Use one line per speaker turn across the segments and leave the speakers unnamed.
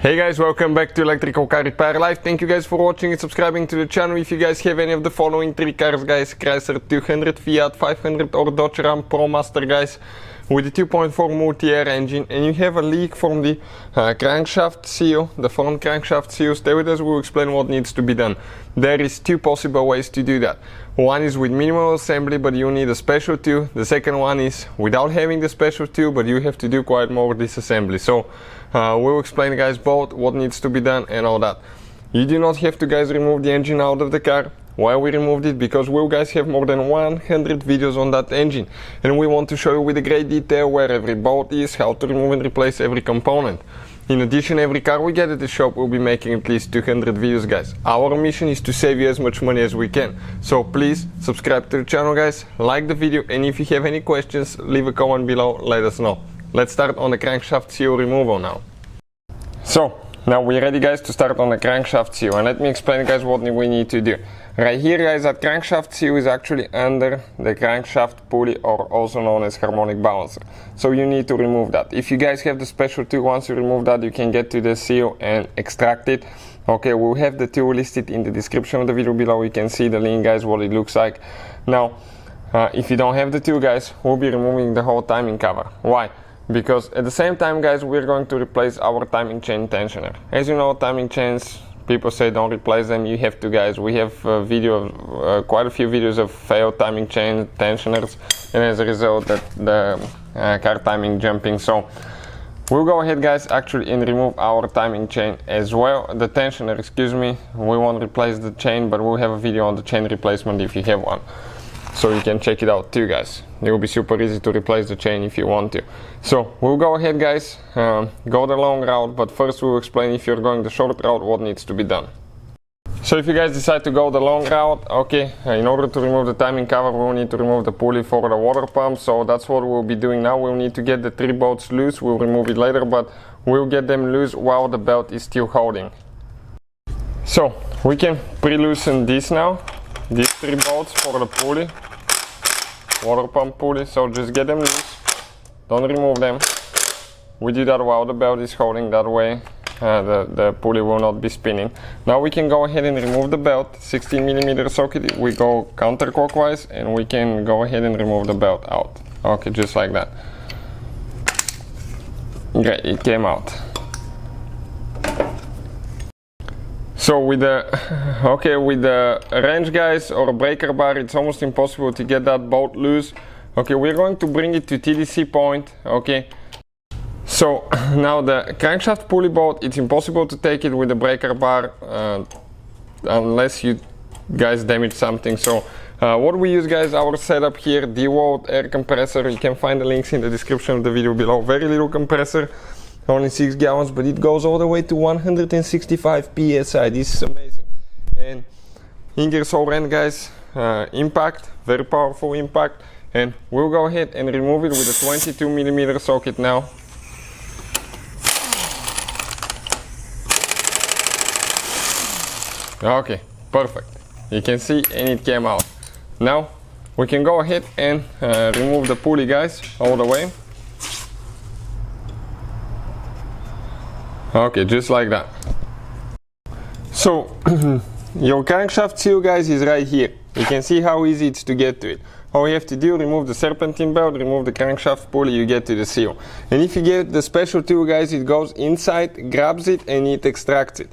Hey guys, welcome back to Electrical Car Repair Live. Thank you guys for watching and subscribing to the channel. If you guys have any of the following three cars guys, Chrysler 200, Fiat 500 or Dodge Ram Promaster guys, with the 2.4 Multiair engine, and you have a leak from the crankshaft seal, the front crankshaft seal, stay with us, we'll explain what needs to be done. There is two possible ways to do that. One is with minimal assembly, but you need a special tool. The second one is without having the special tool, but you have to do quite more disassembly. So we'll explain guys both what needs to be done and all that. You do not have to guys remove the engine out of the car. Why we removed it? Because we guys have more than 100 videos on that engine, and we want to show you with a great detail where every bolt is, how to remove and replace every component. In addition, every car we get at the shop will be making at least 200 videos guys. Our mission is to save you as much money as we can. So please subscribe to the channel guys, like the video, and if you have any questions, leave a comment below, let us know. Let's start on the crankshaft seal removal now. So now we're ready guys to start on the crankshaft seal, and let me explain guys what we need to do. Right here guys, that crankshaft seal is actually under the crankshaft pulley, or also known as harmonic balancer. So you need to remove that. If you guys have the special tool, once you remove that you can get to the seal and extract it. Okay, we'll have the tool listed in the description of the video below. You can see the link guys, what it looks like. Now if you don't have the tool guys, we'll be removing the whole timing cover. Why? Because at the same time guys, we're going to replace our timing chain tensioner. As you know, timing chains, people say don't replace them. You have to guys. We have quite a few videos of failed timing chain tensioners, and as a result the car timing jumping. So we'll go ahead guys actually and remove our timing chain as well, the tensioner, excuse me. We won't replace the chain, but we'll have a video on the chain replacement if you have one, so you can check it out too guys. It will be super easy to replace the chain if you want to. So we'll go ahead guys, go the long route, but first we'll explain if you're going the short route what needs to be done. So if you guys decide to go the long route, okay, in order to remove the timing cover we'll need to remove the pulley for the water pump. So that's what we'll be doing now. We'll need to get the three bolts loose. We'll remove it later, but we'll get them loose while the belt is still holding. So we can pre-loosen this now, these three bolts for the pulley, water pump pulley. So just get them loose, don't remove them. We do that while the belt is holding, that way the pulley will not be spinning. Now we can go ahead and remove the belt, 16mm socket. We go counterclockwise and we can go ahead and remove the belt out. Okay, just like that. Great, it came out. So with the wrench guys, or a breaker bar, it's almost impossible to get that bolt loose. Okay, we're going to bring it to TDC point. Okay, so now the crankshaft pulley bolt, it's impossible to take it with the breaker bar unless you guys damage something. So what we use guys, our setup here, DeWalt air compressor. You can find the links in the description of the video below. Very little compressor, only 6 gallons, but it goes all the way to 165 psi. This is amazing. And Ingersoll Rand guys, impact, very powerful impact, and we'll go ahead and remove it with a 22mm socket now. Okay, perfect. You can see, and it came out. Now we can go ahead and remove the pulley guys all the way. Okay, just like that. So your crankshaft seal guys is right here. You can see how easy it's to get to it. All you have to do, remove the serpentine belt, remove the crankshaft pulley, you get to the seal. And if you get the special tool guys, it goes inside, grabs it, and it extracts it.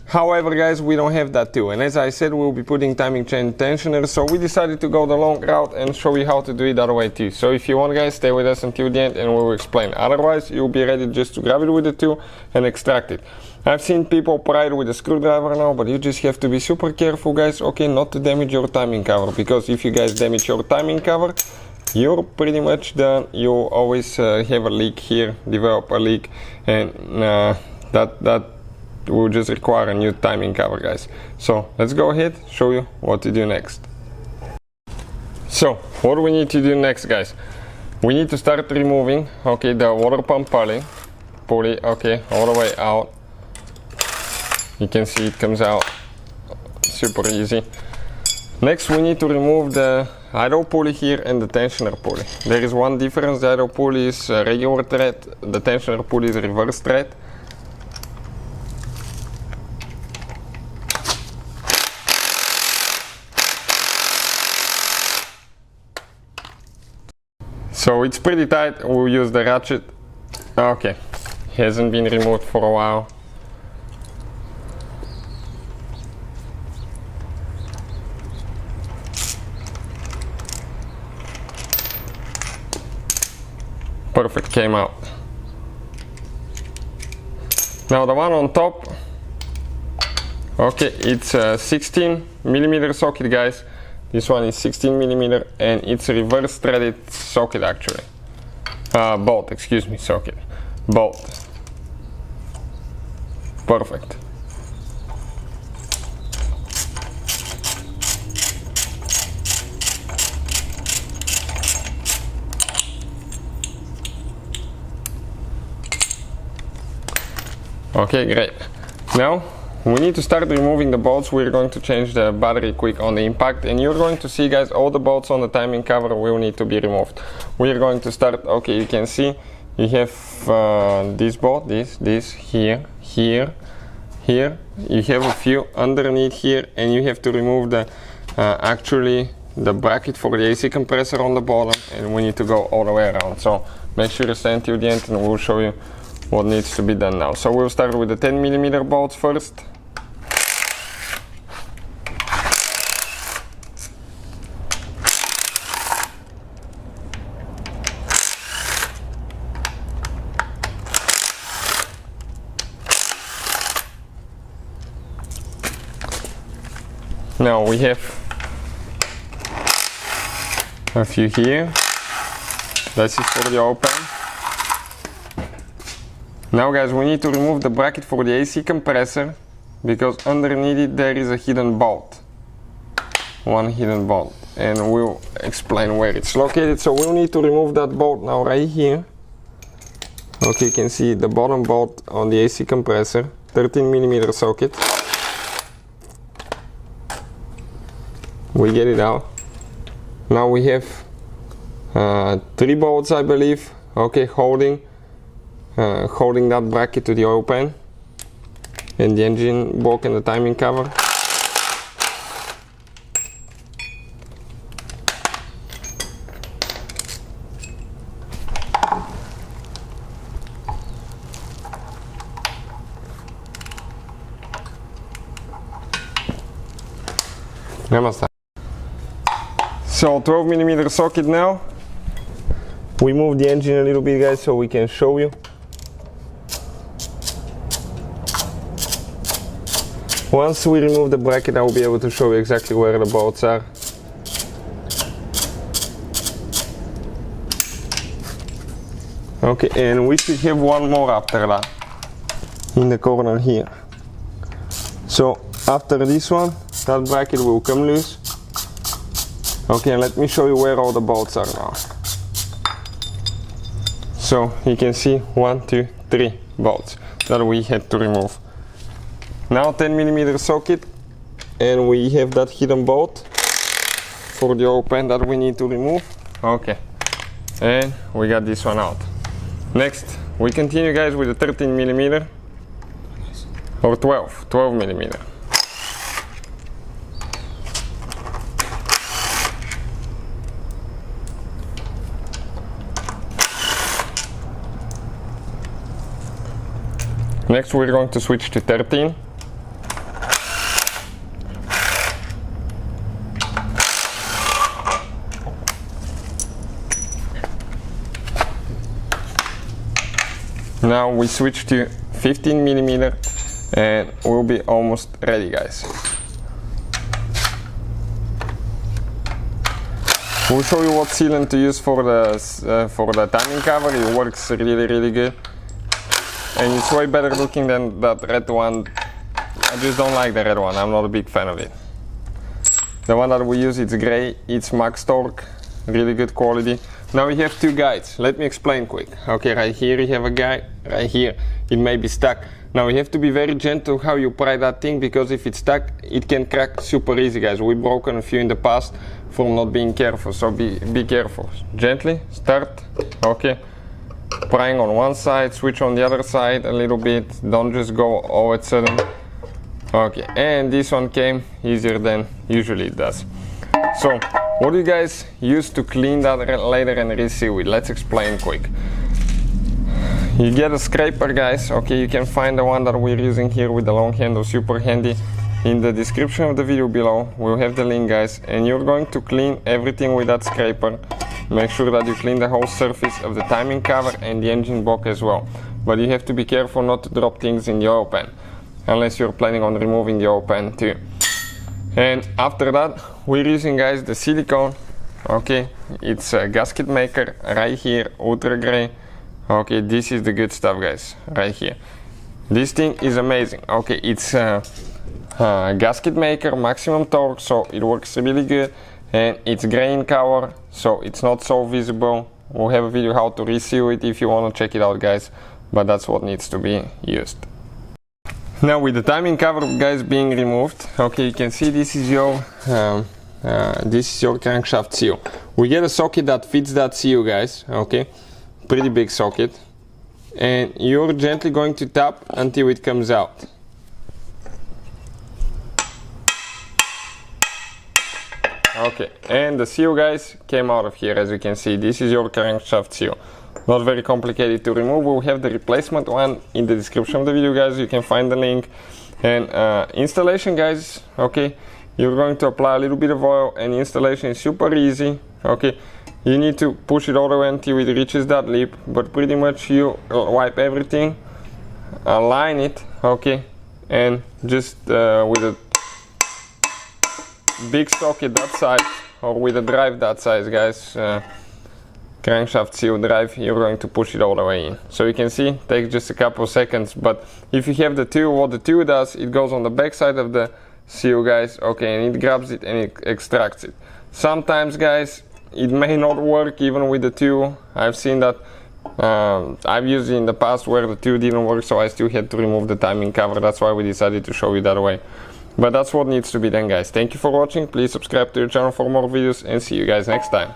However guys, we don't have that tool, and as I said, we'll be putting timing chain tensioner, so we decided to go the long route and show you how to do it that way too. So if you want guys, stay with us until the end and we will explain. Otherwise you'll be ready just to grab it with the tool and extract it. I've seen people pry it with a screwdriver now, but you just have to be super careful guys, okay, not to damage your timing cover, because if you guys damage your timing cover, you're pretty much done. You'll always have a leak here, develop a leak, and that will just require a new timing cover guys. So let's go ahead, show you what to do next. So what do we need to do next guys? We need to start removing, okay, the water pump pulley, okay, all the way out. You can see it comes out super easy. Next we need to remove the idle pulley here and the tensioner pulley. There is one difference. The idle pulley is regular thread, the tensioner pulley is reverse thread. So it's pretty tight. We'll use the ratchet. Okay, hasn't been removed for a while. Perfect, came out. Now the one on top, okay, it's a 16mm socket, guys. This one is 16mm and it's a reverse threaded socket actually. Bolt, excuse me, socket. Bolt. Perfect. Okay, great. Now we need to start removing the bolts. We're going to change the battery quick on the impact, and you're going to see, guys, all the bolts on the timing cover will need to be removed. We're going to start, okay, you can see you have this bolt, this here, here, you have a few underneath here, and you have to remove the actually the bracket for the AC compressor on the bottom, and we need to go all the way around. So make sure you stay until the end and we'll show you what needs to be done now. So we'll start with the 10mm bolts first. Now we have a few here. This is for the open. Now, guys, we need to remove the bracket for the AC compressor because underneath it there is a hidden bolt. One hidden bolt, and we'll explain where it's located. So we'll need to remove that bolt now right here. Okay, you can see the bottom bolt on the AC compressor, 13mm socket. We get it out. Now we have 3 bolts, I believe, okay, holding that bracket to the oil pan and the engine block and the timing cover. Namaste. So 12mm socket now. We move the engine a little bit, guys, so we can show you. Once we remove the bracket, I will be able to show you exactly where the bolts are. Okay, and we should have one more after that, in the corner here. So after this one, that bracket will come loose. Okay, and let me show you where all the bolts are now. So you can see 1, 2, 3 bolts that we had to remove. Now 10mm socket, and we have that hidden bolt for the open that we need to remove. Okay, and we got this one out. Next, we continue, guys, with the 13mm or 12mm. Next, we're going to switch to 13. Now we switch to 15mm and we'll be almost ready, guys. We'll show you what sealant to use for the timing cover. It works really good, and it's way better looking than that red one. I just don't like the red one. I'm not a big fan of it. The one that we use, it's gray, it's max torque, really good quality. Now we have 2 guides. Let me explain quick. Okay, right here you have a guide, right here it may be stuck. Now you have to be very gentle how you pry that thing, because if it's stuck it can crack super easy, guys. We've broken a few in the past from not being careful, so be careful. Gently start, okay, prying on one side, switch on the other side a little bit, don't just go all of a sudden. Okay, and this one came easier than usually it does. So what do you guys use to clean that later and reseal it? Let's explain quick. You get a scraper, guys. Okay, you can find the one that we're using here with the long handle, super handy. In the description of the video below we'll have the link, guys, and you're going to clean everything with that scraper. Make sure that you clean the whole surface of the timing cover and the engine block as well, but you have to be careful not to drop things in the oil pan, unless you're planning on removing the oil pan too. And after that we're using, guys, the silicone. Okay, it's a gasket maker right here, ultra gray. Okay, this is the good stuff, guys, right here. This thing is amazing. Okay, it's a gasket maker, maximum torque, so it works really good, and it's gray in color, so it's not so visible. We'll have a video how to reseal it if you want to check it out, guys, but that's what needs to be used. Now with the timing cover, guys, being removed, okay, you can see this is your crankshaft seal. We get a socket that fits that seal, guys. Okay, pretty big socket, and you're gently going to tap until it comes out. Okay, and the seal, guys, came out of here. As you can see, this is your crankshaft seal. Not very complicated to remove. We'll have the replacement one in the description of the video, guys. You can find the link. And installation, guys, okay, you're going to apply a little bit of oil, and installation is super easy. Okay, you need to push it all the way until it reaches that lip, but pretty much you wipe everything, align it, okay, and just with a big socket that size, or with a drive that size, guys, crankshaft seal drive, you're going to push it all the way in. So you can see it takes just a couple seconds, but if you have the tool, what the tool does, it goes on the back side of the seal, guys, okay, and it grabs it and it extracts it. Sometimes, guys, it may not work even with the tool. I've seen that. I've used it in the past where the tool didn't work, so I still had to remove the timing cover. That's why we decided to show you that way. But that's what needs to be done, guys. Thank you for watching. Please subscribe to the channel for more videos, and see you guys next time.